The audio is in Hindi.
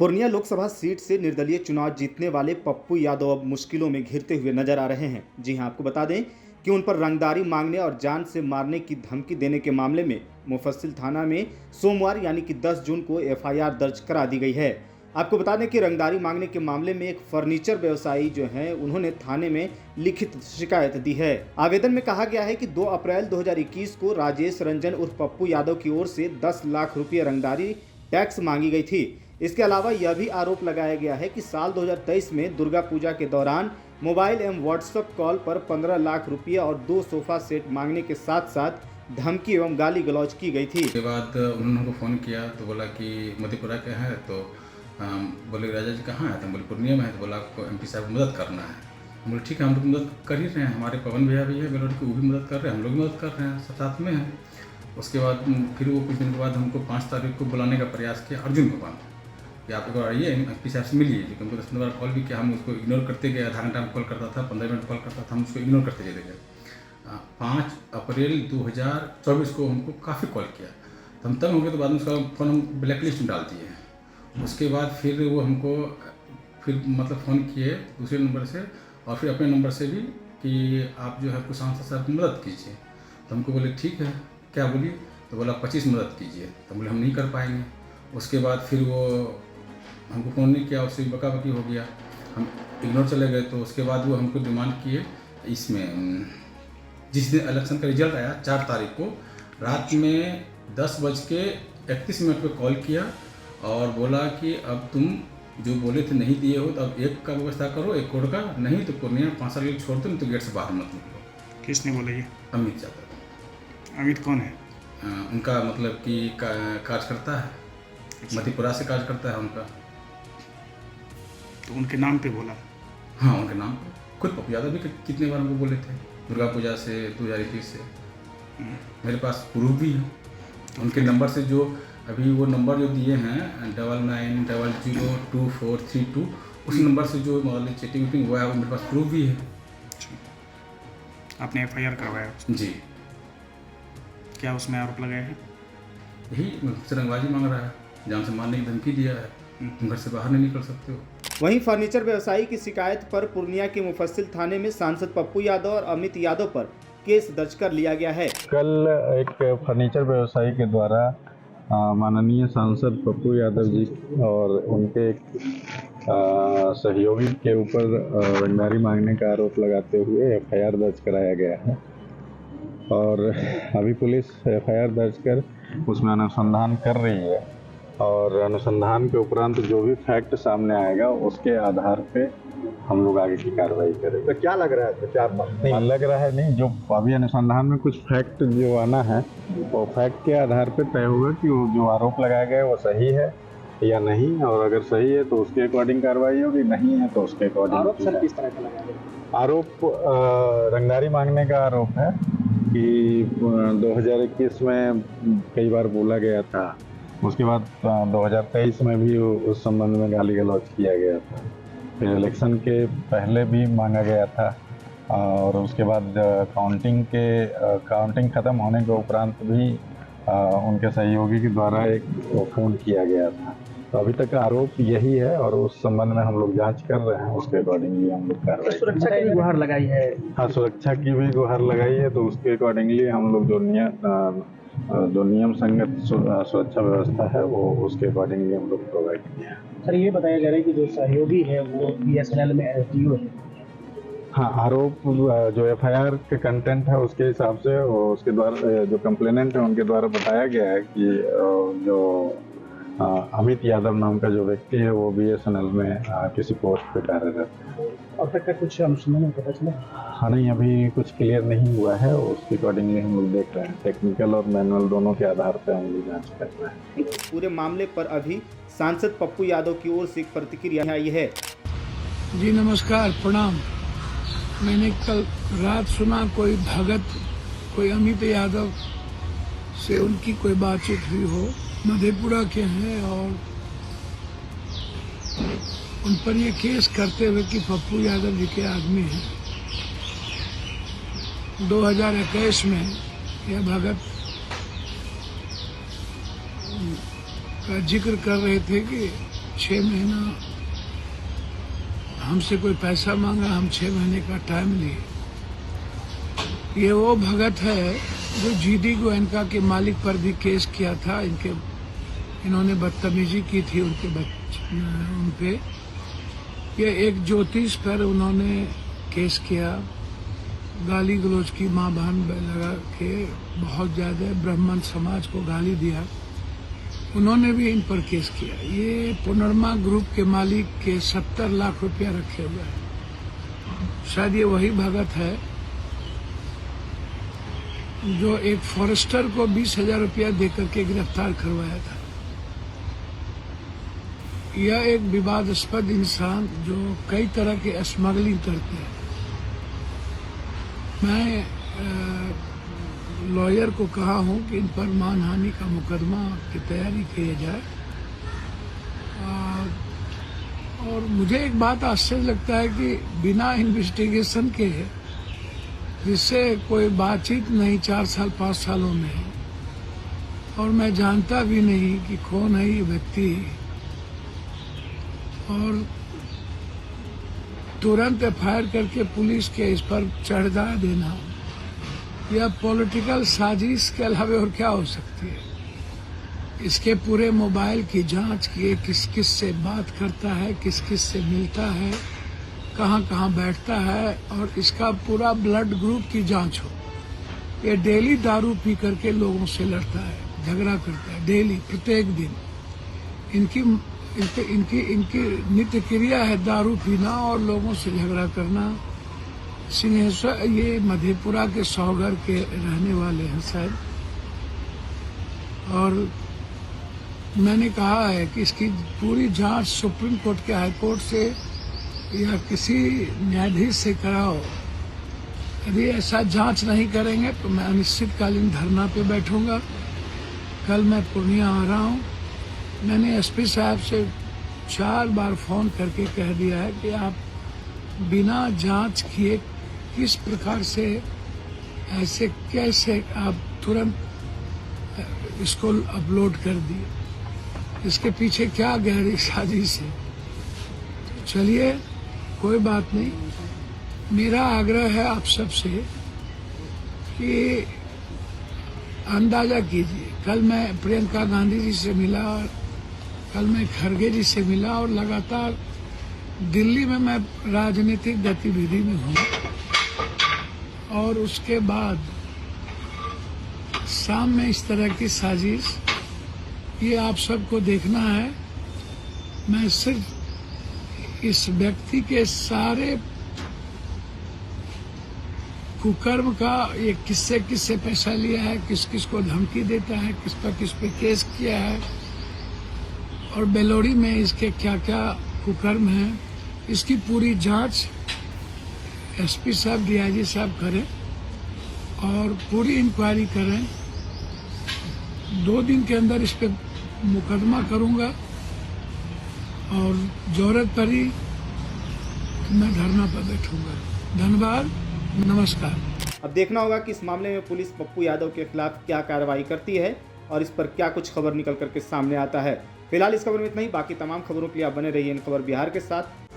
पूर्णिया लोकसभा सीट से निर्दलीय चुनाव जीतने वाले पप्पू यादव अब मुश्किलों में घिरते हुए नजर आ रहे हैं। जी हां, आपको बता दें कि उन पर रंगदारी मांगने और जान से मारने की धमकी देने के मामले में मुफस्सिल थाना में सोमवार यानी कि 10 जून को एफआईआर दर्ज करा दी गई है। आपको बता दें कि रंगदारी मांगने के मामले में एक फर्नीचर व्यवसायी जो है उन्होंने थाने में लिखित शिकायत दी है। आवेदन में कहा गया है कि 2 अप्रैल 2021 को राजेश रंजन उर्फ पप्पू यादव की ओर से 10 लाख रुपये रंगदारी टैक्स मांगी गई थी। इसके अलावा यह भी आरोप लगाया गया है कि साल 2023 में दुर्गा पूजा के दौरान मोबाइल एवं व्हाट्सएप कॉल पर 15 लाख रुपये और 2 सोफा सेट मांगने के साथ साथ धमकी एवं गाली गलौज की गई थी। उसके बाद उन्होंने हमको फ़ोन किया तो बोला कि मधेपुरा के हैं, तो बोले राजा जी कहाँ है, तो बोले पूर्णिया में है, तो बोला आपको एमपी साहब को मदद करना है। हम बोले ठीक है, हम लोग मदद कर ही रहे हैं, हमारे पवन भैया भी है बेलोडी को, वो भी मदद कर रहे हैं, हम लोग भी मदद कर रहे हैं, सब साथ में हैं। उसके बाद फिर वो कुछ दिन के बाद हमको 5 तारीख को बुलाने का प्रयास किया अर्जुन भगवान कि आप एक बार आइए एमपी साहब से मिलिए, क्योंकि हमको 10 बार कॉल भी किया, हम उसको इग्नोर करते गए, आधा घंटा में कॉल करता था, 15 मिनट कॉल करता था, हम उसको इग्नोर करते चले गए। 5 अप्रैल 2024 को हमको काफ़ी कॉल किया, तो हम तंग हो गए, तो बाद में उसका फ़ोन हम ब्लैकलिस्ट में डाल दिए हैं। उसके बाद फिर वो हमको मतलब फ़ोन किए दूसरे नंबर से और फिर अपने नंबर से भी कि आप जो है कुछ सांसद साहब की मदद कीजिए। तो हमको बोले ठीक है, क्या बोलिए, तो बोला 25 मदद कीजिए, तो बोले हम नहीं कर पाएंगे। उसके बाद फिर वो हमको फ़ोन नहीं किया, उससे बकाबकी हो गया, हम इग्नोर चले गए। तो उसके बाद वो हमको डिमांड किए, इसमें जिस दिन इलेक्शन का रिजल्ट आया 4 तारीख को रात में 10:31 पे कॉल किया और बोला कि अब तुम जो बोले थे नहीं दिए हो, तो अब एक का व्यवस्था करो, 1 करोड़ का, नहीं तो पूर्णिया 5 साल के लिए छोड़ दो, नहीं तो गेट से बाहर मत निकलो। किसने बोला ये? अमित यादव। अमित कौन है? उनका मतलब कि कार्यकर्ता है, मधेपुरा से कार्य करता है उनका। तो उनके नाम पे बोला? हाँ, उनके नाम पे खुद पप्पू यादव भी कितने बार हमको बोले थे, दुर्गा पूजा से 2021 से मेरे पास प्रूफ भी है। उनके नंबर से जो अभी वो नंबर जो दिए हैं 99002432, उस नंबर से जो मतलब चैटिंग वैटिंग हुआ है वो मेरे पास प्रूफ भी है। आपने एफआईआर करवाया? जी। क्या उसमें आरोप लगाया है? यही मुझसे रंगबाजी मांग रहा है, जान से मारने की धमकी दिया है, तुम घर से बाहर नहीं निकल सकते हो। वहीं फर्नीचर व्यवसायी की शिकायत पर पूर्णिया के मुफस्सिल थाने में सांसद पप्पू यादव और अमित यादव पर केस दर्ज कर लिया गया है। कल एक फर्नीचर व्यवसायी के द्वारा माननीय सांसद पप्पू यादव जी और उनके एक सहयोगी के ऊपर रंगदारी मांगने का आरोप लगाते हुए एफआईआर दर्ज कराया गया है और अभी पुलिस एफआईआर दर्ज कर उसमें अनुसंधान कर रही है और अनुसंधान के उपरांत जो भी फैक्ट सामने आएगा उसके आधार पे हम लोग आगे की कार्रवाई करेंगे। तो क्या लग रहा है? तो क्या नहीं लग रहा है, नहीं, जो अभी अनुसंधान में कुछ फैक्ट जो आना है वो फैक्ट के आधार पे तय होगा कि वो जो आरोप लगाया गया है वो सही है या नहीं, और अगर सही है तो उसके अकॉर्डिंग कार्रवाई होगी, नहीं है तो उसके अकॉर्डिंग। आरोप सर किस तरह का लगाया गया? आरोप रंगदारी मांगने का आरोप है कि 2021 में कई बार बोला गया था, उसके बाद 2023 में भी उस संबंध में गाली गलौज किया गया था, फिर इलेक्शन के पहले भी मांगा गया था और उसके बाद काउंटिंग ख़त्म होने के उपरांत भी उनके सहयोगी के द्वारा एक फ़ोन किया गया था। तो अभी तक आरोप यही है और उस संबंध में हम लोग जांच कर रहे हैं, उसके अकॉर्डिंगली हम लोग कार्रवाई। सुरक्षा की भी गुहार लगाई है? हाँ, सुरक्षा की भी गुहार लगाई है, तो उसके अकॉर्डिंगली हम लोग जो नियम संगत सुरक्षा व्यवस्था है वो उसके अकॉर्डिंगली हम लोग प्रोवाइड किए हैं। सर ये बताया जा रहा है कि जो सहयोगी है वो बीएसएनएल में एसडीओ है। हाँ, आरोप जो एफआईआर के कंटेंट है उसके हिसाब से उसके द्वारा जो कंप्लेनेंट है उनके द्वारा बताया गया है कि जो अमित यादव नाम का जो व्यक्ति है वो बीएसएनएल में किसी पोस्ट पे कार्यरत है। अब तक का कुछ अनुसंधान में पता चला? हाँ, नहीं, अभी कुछ क्लियर नहीं हुआ है, उसके अकॉर्डिंगली हम लोग देख रहे हैं, टेक्निकल और मैनुअल दोनों के आधार पर हम लोग जाँच कर रहे हैं। पूरे मामले पर अभी सांसद पप्पू यादव की ओर से एक प्रतिक्रिया आई है। जी नमस्कार, प्रणाम। मैंने कल रात सुना कोई भगत, कोई अमित यादव से उनकी कोई बातचीत हुई हो, मधेपुरा के हैं और उन पर ये केस करते हुए कि पप्पू यादव जी के आदमी हैं। 2021 में यह भगत का जिक्र कर रहे थे कि 6 महीना हमसे कोई पैसा मांगा, हम 6 महीने का टाइम लिए। ये वो भगत है जो जीडी गोयनका के मालिक पर भी केस किया था। इन्होंने बदतमीजी की थी उन पे। ये एक ज्योतिष पर उन्होंने केस किया, गाली गलौज की, माँ बहन लगा के बहुत ज़्यादा ब्राह्मण समाज को गाली दिया। उन्होंने भी इन पर केस किया। ये पुनर्मा ग्रुप के मालिक के 70 लाख रुपया रखे हुए हैं। शायद ये वही भगत है जो एक फॉरेस्टर को 20,000 रुपया देकर के गिरफ्तार करवाया था। यह एक विवादास्पद इंसान जो कई तरह के स्मगलिंग करते हैं। मैं लॉयर को कहा हूं कि इन पर मानहानि का मुकदमा की तैयारी की जाए। और मुझे एक बात आश्चर्य लगता है कि बिना इन्वेस्टिगेशन के, जिससे कोई बातचीत नहीं 4 साल 5 सालों में, और मैं जानता भी नहीं कि कौन है ये व्यक्ति, और तुरंत एफआईआर करके पुलिस के इस पर चढ़ा देना, यह पॉलिटिकल साजिश के अलावा और क्या हो सकती है। इसके पूरे मोबाइल की जांच की, किस किस से बात करता है, किस किस से मिलता है, कहाँ कहाँ बैठता है, और इसका पूरा ब्लड ग्रुप की जांच हो। ये डेली दारू पी करके लोगों से लड़ता है, झगड़ा करता है डेली, प्रत्येक दिन। इनकी नित्य क्रिया है दारू पीना और लोगों से झगड़ा करना। सिंहेश्वर, ये मधेपुरा के सौगर के रहने वाले हैं शायद। और मैंने कहा है कि इसकी पूरी जांच सुप्रीम कोर्ट के हाई कोर्ट से या किसी न्यायाधीश से कराओ। यदि ऐसा जांच नहीं करेंगे तो मैं अनिश्चितकालीन धरना पे बैठूंगा। कल मैं पूर्णिया आ रहा हूँ। मैंने एसपी साहब से 4 बार फोन करके कह दिया है कि आप बिना जांच किए किस प्रकार से, ऐसे कैसे आप तुरंत इसको अपलोड कर दिए, इसके पीछे क्या गहरी साजिश है। चलिए, कोई बात नहीं। मेरा आग्रह है आप सबसे कि अंदाजा कीजिए। कल मैं प्रियंका गांधी जी से मिला, कल मैं खड़गे जी से मिला, और लगातार दिल्ली में मैं राजनीतिक गतिविधि में हूँ। और उसके बाद शाम में इस तरह की साजिश, ये आप सबको देखना है। मैं सिर्फ इस व्यक्ति के सारे कुकर्म का, ये किससे पैसा लिया है, किस किस को धमकी देता है, किस पे केस किया है, और बेलोड़ी में इसके क्या क्या कुकर्म है, इसकी पूरी जांच एसपी साहब, डीआईजी साहब करें और पूरी इंक्वायरी करें। 2 दिन के अंदर इस पे मुकदमा करूंगा, और जरूरत पड़ी तो मैं धरना पर बैठूंगा। धन्यवाद, नमस्कार। अब देखना होगा कि इस मामले में पुलिस पप्पू यादव के खिलाफ क्या कार्रवाई करती है और इस पर क्या कुछ खबर निकल करके सामने आता है। फिलहाल इस खबर में इतना ही। बाकी तमाम खबरों के लिए आप बने रहिए इन खबर बिहार के साथ।